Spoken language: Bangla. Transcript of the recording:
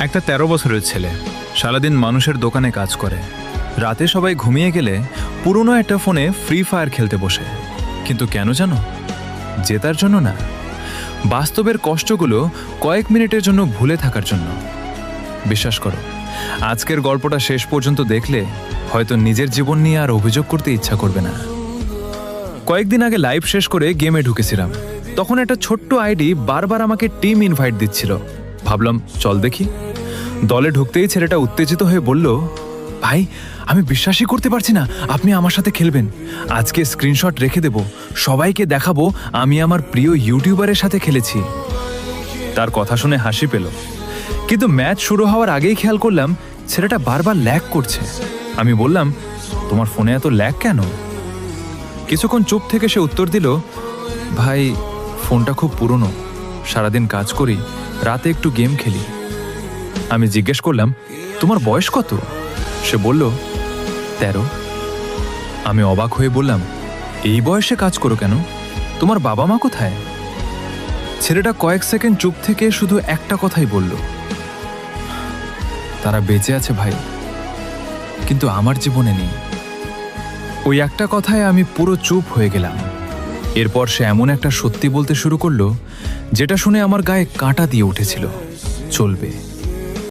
একটা ১৩ বছরের ছেলে সারাদিন মানুষের দোকানে কাজ করে, রাতে সবাই ঘুমিয়ে গেলে পুরনো একটা ফোনে ফ্রি ফায়ার খেলতে বসে। কিন্তু কেন জানো? জেতার জন্য না, বাস্তবের কষ্টগুলো কয়েক মিনিটের জন্য ভুলে থাকার জন্য। বিশ্বাস করো, আজকের গল্পটা শেষ পর্যন্ত দেখলে হয়তো নিজের জীবন নিয়ে আর অভিযোগ করতে ইচ্ছা করবে না। কয়েকদিন আগে লাইভ শেষ করে গেমে ঢুকেছিলাম, তখন একটা ছোট্ট আইডি বারবার আমাকে টিম ইনভাইট দিচ্ছিল। ভাবলাম চল দেখি। দলে ঢুকতেই ছেলেটা উত্তেজিত হয়ে বলল, ভাই আমি বিশ্বাসই করতে পারছি না আপনি আমার সাথে খেলবেন। আজকে স্ক্রিনশট রেখে দেব, সবাইকে দেখাবো আমি আমার প্রিয় ইউটিউবারের সাথে খেলেছি। তার কথা শুনে হাসি পেল, কিন্তু ম্যাচ শুরু হওয়ার আগেই খেয়াল করলাম ছেলেটা বারবার ল্যাগ করছে। আমি বললাম, তোমার ফোনে এত ল্যাগ কেন? কিছুক্ষণ চুপ থেকে সে উত্তর দিল, ভাই ফোনটা খুব পুরনো, সারাদিন কাজ করি, রাতে একটু গেম খেলি। আমি জিজ্ঞেস করলাম, তোমার বয়স কত? সে বলল, ১৩। আমি অবাক হয়ে বললাম, এই বয়সে কাজ করো কেন? তোমার বাবা মা কোথায়? ছেলেটা কয়েক সেকেন্ড চুপ থেকে শুধু একটা কথাই বলল, তারা বেঁচে আছে ভাই, কিন্তু আমার জীবনে নেই। ওই একটা কথায় আমি পুরো চুপ হয়ে গেলাম। এরপর সে এমন একটা সত্যি বলতে শুরু করলো যেটা শুনে আমার গায়ে কাঁটা দিয়ে উঠেছিল। চলবে।